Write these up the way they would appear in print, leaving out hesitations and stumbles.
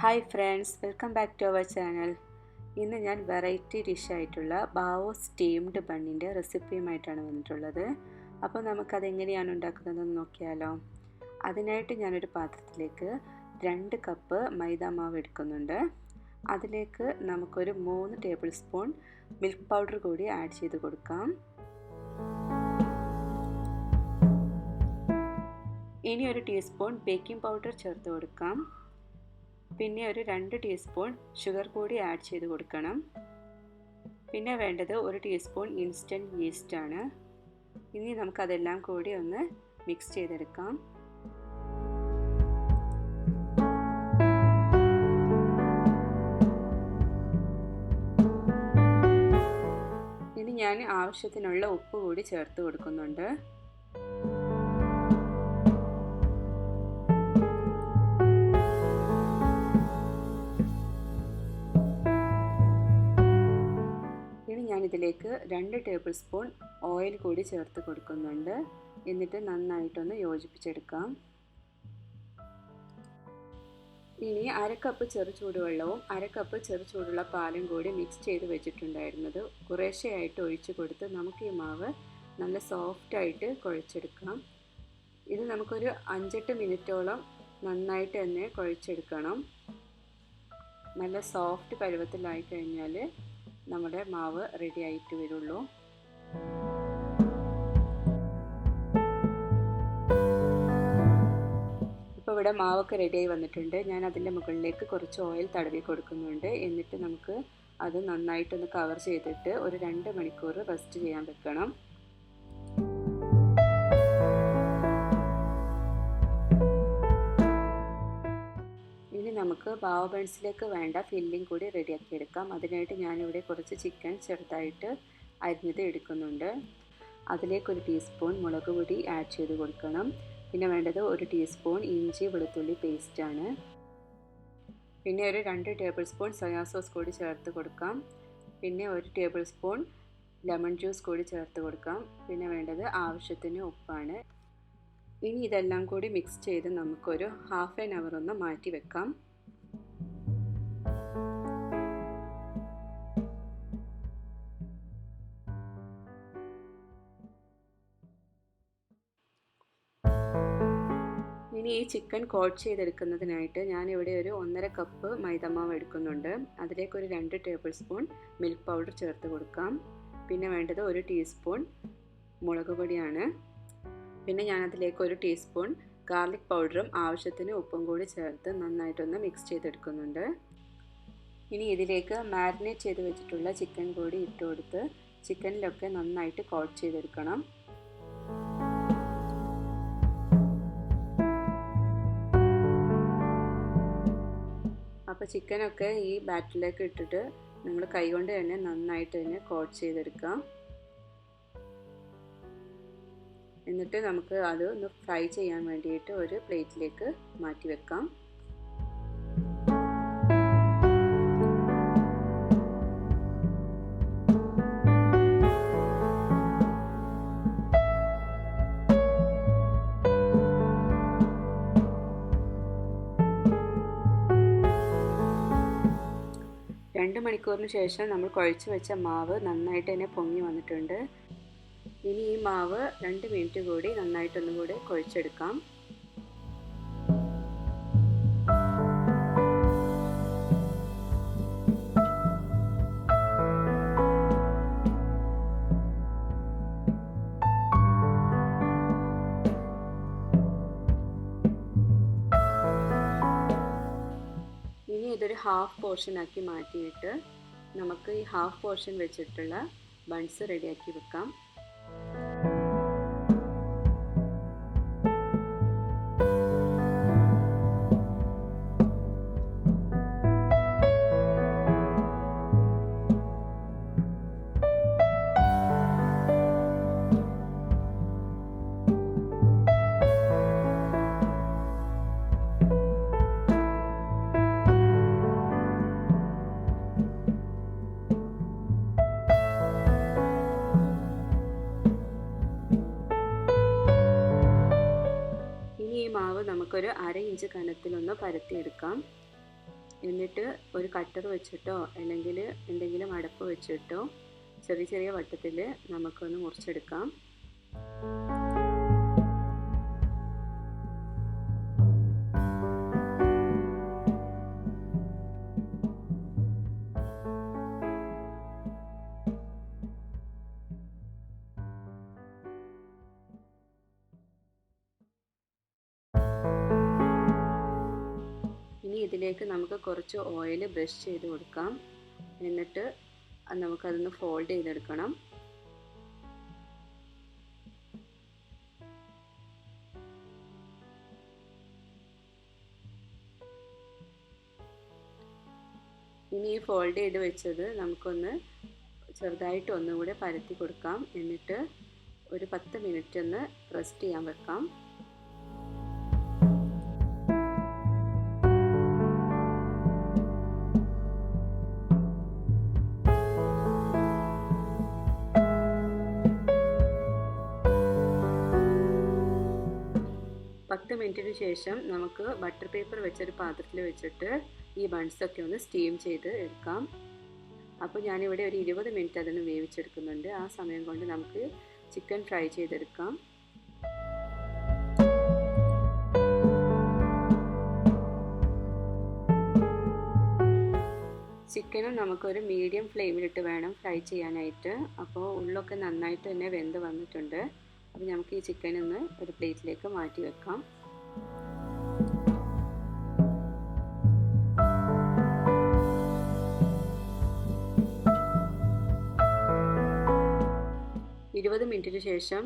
Hi friends, welcome back to our channel. ഇന്ന് ഞാൻ variety ഡിഷായിട്ടുള്ള ബാവോ steamed ബണ്ണിൻ്റെ റെസിപ്പിയുമായിട്ടാണ് വന്നിട്ടുള്ളത്. അപ്പോൾ നമുക്കതെങ്ങനെയാണ് ഉണ്ടാക്കുന്നതെന്ന് നോക്കിയാലോ. അതിനായിട്ട് ഞാനൊരു പാത്രത്തിലേക്ക് 2 കപ്പ് മൈദ മാവ് എടുക്കുന്നുണ്ട്. അതിലേക്ക് നമുക്കൊരു 3 ടേബിൾ സ്പൂൺ മിൽക്ക് പൗഡർ കൂടി ആഡ് ചെയ്ത് കൊടുക്കാം. ഇനി ഒരു ടീസ്പൂൺ ബേക്കിംഗ് പൗഡർ ചേർത്ത് കൊടുക്കാം. പിന്നെ ഒരു 2 ടീസ്പൂൺ ഷുഗർ കൂടി ആഡ് ചെയ്ത് കൊടുക്കണം. പിന്നെ വേണ്ടത് 1 ടീസ്പൂൺ ഇൻസ്റ്റൻറ്റ് ഈസ്റ്റ് ആണ്. ഇനി നമുക്കതെല്ലാം കൂടി ഒന്ന് മിക്സ് ചെയ്തെടുക്കാം. ഇനി ഞാൻ ആവശ്യത്തിനുള്ള ഉപ്പ് കൂടി ചേർത്ത് കൊടുക്കുന്നുണ്ട്. ഞാനിതിലേക്ക് 2 ടേബിൾ സ്പൂൺ ഓയിൽ കൂടി ചേർത്ത് കൊടുക്കുന്നുണ്ട്. എന്നിട്ട് നന്നായിട്ടൊന്ന് യോജിപ്പിച്ചെടുക്കാം. ഇനി 1/2 കപ്പ് ചെറു ചൂടുവെള്ളവും 1/2 കപ്പ് ചെറു ചൂടുള്ള പാലും കൂടി മിക്സ് ചെയ്ത് വെച്ചിട്ടുണ്ടായിരുന്നത് കുറേശ്ശെയായിട്ട് ഒഴിച്ചു കൊടുത്ത് നമുക്ക് ഈ മാവ് നല്ല സോഫ്റ്റായിട്ട് കുഴച്ചെടുക്കാം. ഇത് നമുക്കൊരു 5-8 മിനിറ്റോളം നന്നായിട്ട് തന്നെ കുഴച്ചെടുക്കണം. നല്ല സോഫ്റ്റ് പരുവത്തിലായി കഴിഞ്ഞാൽ നമ്മുടെ മാവ് റെഡി ആയിട്ട് വരുള്ളൂ. ഇപ്പോൾ ഇവിടെ മാവൊക്കെ റെഡിയായി വന്നിട്ടുണ്ട്. ഞാൻ അതിൻ്റെ മുകളിലേക്ക് കുറച്ച് ഓയിൽ തടവി കൊടുക്കുന്നുണ്ട്. എന്നിട്ട് നമുക്ക് അത് നന്നായിട്ടൊന്ന് കവർ ചെയ്തിട്ട് ഒരു 2 മണിക്കൂർ റെസ്റ്റ് ചെയ്യാൻ വെക്കണം. നമുക്ക് ബാവോ ബൺസിലേക്ക് വേണ്ട ഫില്ലിംഗ് കൂടി റെഡിയാക്കി എടുക്കാം. അതിനായിട്ട് ഞാനിവിടെ കുറച്ച് ചിക്കൻ ചെറുതായിട്ട് അരിഞ്ഞത് എടുക്കുന്നുണ്ട്. അതിലേക്ക് 1 ടീസ്പൂൺ മുളക് പൊടി ആഡ് ചെയ്ത് കൊടുക്കണം. പിന്നെ വേണ്ടത് 1 ടീസ്പൂൺ ഇഞ്ചി വെളുത്തുള്ളി പേസ്റ്റാണ്. പിന്നെ ഒരു 2 ടേബിൾ സ്പൂൺ സോയാ സോസ് കൂടി ചേർത്ത് കൊടുക്കാം. പിന്നെ 1 ടേബിൾ സ്പൂൺ ലെമൺ ജ്യൂസ് കൂടി ചേർത്ത് കൊടുക്കാം. പിന്നെ വേണ്ടത് ആവശ്യത്തിന് ഉപ്പാണ്. ഇനി ഇതെല്ലാം കൂടി മിക്സ് ചെയ്ത് നമുക്കൊരു ½ ആൻ അവർ ഒന്ന് മാറ്റി വെക്കാം. ഇനി ഈ ചിക്കൻ കോട്ട് ചെയ്തെടുക്കുന്നതിനായിട്ട് ഞാനിവിടെ ഒരു 1/2 കപ്പ് മൈദമാവ് എടുക്കുന്നുണ്ട്. അതിലേക്ക് ഒരു 2 ടേബിൾ സ്പൂൺ മിൽക്ക് പൗഡർ ചേർത്ത് കൊടുക്കാം. പിന്നെ വേണ്ടത് 1 ടീസ്പൂൺ മുളക് പൊടിയാണ്. പിന്നെ ഞാനതിലേക്ക് 1 ടീസ്പൂൺ ഗാർലിക് പൗഡറും ആവശ്യത്തിന് ഉപ്പും കൂടി ചേർത്ത് നന്നായിട്ടൊന്ന് മിക്സ് ചെയ്തെടുക്കുന്നുണ്ട്. ഇനി ഇതിലേക്ക് മാരിനേറ്റ് ചെയ്ത് വെച്ചിട്ടുള്ള ചിക്കൻ കൂടി ഇട്ട് കൊടുത്ത് ചിക്കനിലൊക്കെ നന്നായിട്ട് കോട്ട് ചെയ്തെടുക്കണം. അപ്പോൾ ചിക്കനൊക്കെ ഈ ബാറ്ററിലേക്ക് ഇട്ടിട്ട് നമ്മൾ കൈകൊണ്ട് തന്നെ നന്നായിട്ട് തന്നെ കോട്ട് ചെയ്തെടുക്കാം. എന്നിട്ട് നമുക്ക് അത് ഒന്ന് ഫ്രൈ ചെയ്യാൻ വേണ്ടിയിട്ട് ഒരു പ്ലേറ്റിലേക്ക് മാറ്റി വെക്കാം. രണ്ട് മണിക്കൂറിന് ശേഷം നമ്മൾ കുഴച്ച് വെച്ച മാവ് നന്നായിട്ട് തന്നെ പൊങ്ങി വന്നിട്ടുണ്ട്. ഇനി ഈ മാവ് 2 മിനിറ്റ് കൂടി നന്നായിട്ടൊന്നും കൂടി കുഴച്ചെടുക്കാം. ഇനി ഇതൊരു ഹാഫ് പോർഷൻ ആക്കി മാറ്റിയിട്ട് നമുക്ക് ഈ ഹാഫ് പോർഷൻ വെച്ചിട്ടുള്ള ബൺസ് റെഡിയാക്കി വെക്കാം. നമുക്കൊരു 1/2 ഇഞ്ച് കനത്തിലൊന്ന് പരത്തിയെടുക്കാം. എന്നിട്ട് ഒരു കട്ടർ വെച്ചിട്ടോ അല്ലെങ്കിൽ എന്തെങ്കിലും അടപ്പ് വെച്ചിട്ടോ ചെറിയ ചെറിയ വട്ടത്തിൽ നമുക്കൊന്ന് മുറിച്ചെടുക്കാം. ഇനി ഇതിലേക്ക് നമുക്ക് കുറച്ച് ഓയിൽ ബ്രഷ് ചെയ്ത് കൊടുക്കാം. എന്നിട്ട് നമുക്കതൊന്ന് ഫോൾഡ് ചെയ്തെടുക്കണം. ഇനി ഈ ഫോൾഡ് ചെയ്ത് വെച്ചത് നമുക്കൊന്ന് ചെറുതായിട്ട് ഒന്നുകൂടെ പരത്തി കൊടുക്കാം. എന്നിട്ട് ഒരു 10 മിനിറ്റ് ഒന്ന് റെസ്റ്റ് ചെയ്യാൻ വെക്കാം. പത്ത് മിനിറ്റിന് ശേഷം നമുക്ക് ബട്ടർ പേപ്പർ വെച്ചൊരു പാത്രത്തിൽ വെച്ചിട്ട് ഈ ബൺസൊക്കെ ഒന്ന് സ്റ്റീം ചെയ്ത് എടുക്കാം. അപ്പോൾ ഞാനിവിടെ ഒരു 20 മിനിറ്റ് അതൊന്ന് വേവിച്ചെടുക്കുന്നുണ്ട്. ആ സമയം കൊണ്ട് നമുക്ക് ചിക്കൻ ഫ്രൈ ചെയ്തെടുക്കാം. ചിക്കനും നമുക്കൊരു മീഡിയം ഫ്ലെയിമിലിട്ട് വേണം ഫ്രൈ ചെയ്യാനായിട്ട്. അപ്പോൾ ഉള്ളൊക്കെ നന്നായിട്ട് തന്നെ വെന്ത് വന്നിട്ടുണ്ട്. അപ്പോൾ നമുക്ക് ഈ ചിക്കൻ ഒന്ന് ഒരു പ്ലേറ്റിലേക്ക് മാറ്റി വെക്കാം. ഇരുപത് മിനിറ്റിന് ശേഷം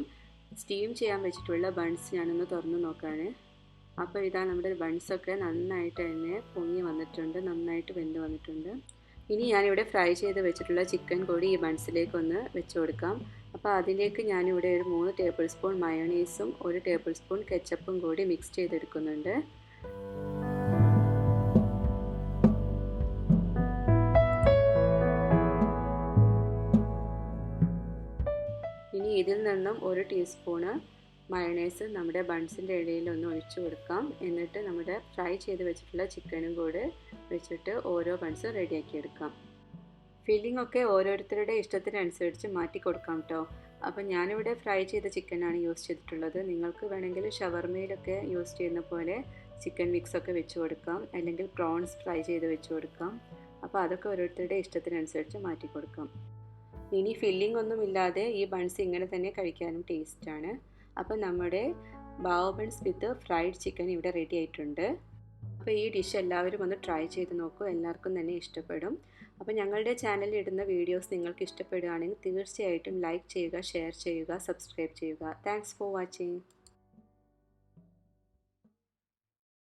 സ്റ്റീം ചെയ്യാൻ വെച്ചിട്ടുള്ള ബൺസ് ഞാനൊന്ന് തുറന്ന് നോക്കുകയാണ്. അപ്പോൾ ഇതാ നമ്മുടെ ബൺസൊക്കെ നന്നായിട്ട് തന്നെ പൊങ്ങി വന്നിട്ടുണ്ട്, നന്നായിട്ട് വെന്ത് വന്നിട്ടുണ്ട്. ഇനി ഞാനിവിടെ ഫ്രൈ ചെയ്ത് വെച്ചിട്ടുള്ള ചിക്കൻ കൂടി ഈ ബൺസിലേക്കൊന്ന് വെച്ച് കൊടുക്കാം. അപ്പോൾ അതിലേക്ക് ഞാനിവിടെ ഒരു 3 ടേബിൾ സ്പൂൺ മയോണൈസും 1 ടേബിൾ സ്പൂൺ കെച്ചപ്പും കൂടി മിക്സ് ചെയ്തെടുക്കുന്നുണ്ട്. ഇനി ഇതിൽ നിന്നും 1 ടീസ്പൂണ് മയോണൈസ് നമ്മുടെ ബൺസിൻ്റെ ഇടയിൽ ഒന്ന് ഒഴിച്ചു കൊടുക്കാം. എന്നിട്ട് നമ്മുടെ ഫ്രൈ ചെയ്ത് വെച്ചിട്ടുള്ള ചിക്കനും കൂടെ വെച്ചിട്ട് ഓരോ ബൺസും റെഡിയാക്കി എടുക്കാം. ഫില്ലിംഗ് ഒക്കെ ഓരോരുത്തരുടെ ഇഷ്ടത്തിനനുസരിച്ച് മാറ്റി കൊടുക്കാം കേട്ടോ. അപ്പം ഞാനിവിടെ ഫ്രൈ ചെയ്ത ചിക്കനാണ് യൂസ് ചെയ്തിട്ടുള്ളത്. നിങ്ങൾക്ക് വേണമെങ്കിൽ ഷവർമയിലൊക്കെ യൂസ് ചെയ്യുന്ന പോലെ ചിക്കൻ മിക്സൊക്കെ വെച്ച് കൊടുക്കാം, അല്ലെങ്കിൽ പ്രോൺസ് ഫ്രൈ ചെയ്ത് വെച്ച് കൊടുക്കാം. അപ്പോൾ അതൊക്കെ ഓരോരുത്തരുടെ ഇഷ്ടത്തിനനുസരിച്ച് മാറ്റി കൊടുക്കാം. ഇനി ഫില്ലിംഗ് ഒന്നും ഇല്ലാതെ ഈ ബൺസ് ഇങ്ങനെ തന്നെ കഴിക്കാനും ടേസ്റ്റാണ്. അപ്പോൾ നമ്മുടെ ബാവോ ബൺസ് വിത്ത് ഫ്രൈഡ് ചിക്കൻ ഇവിടെ റെഡി ആയിട്ടുണ്ട്. അപ്പോൾ ഈ ഡിഷ് എല്ലാവരും ഒന്ന് ട്രൈ ചെയ്ത് നോക്കൂ, എല്ലാവർക്കും തന്നെ ഇഷ്ടപ്പെടും. അപ്പോൾ ഞങ്ങളുടെ ചാനലിൽ ഇടുന്ന വീഡിയോസ് നിങ്ങൾക്ക് ഇഷ്ടപ്പെടുകയാണെങ്കിൽ തീർച്ചയായിട്ടും ലൈക്ക് ചെയ്യുക, ഷെയർ ചെയ്യുക, സബ്സ്ക്രൈബ് ചെയ്യുക. Thanks for watching.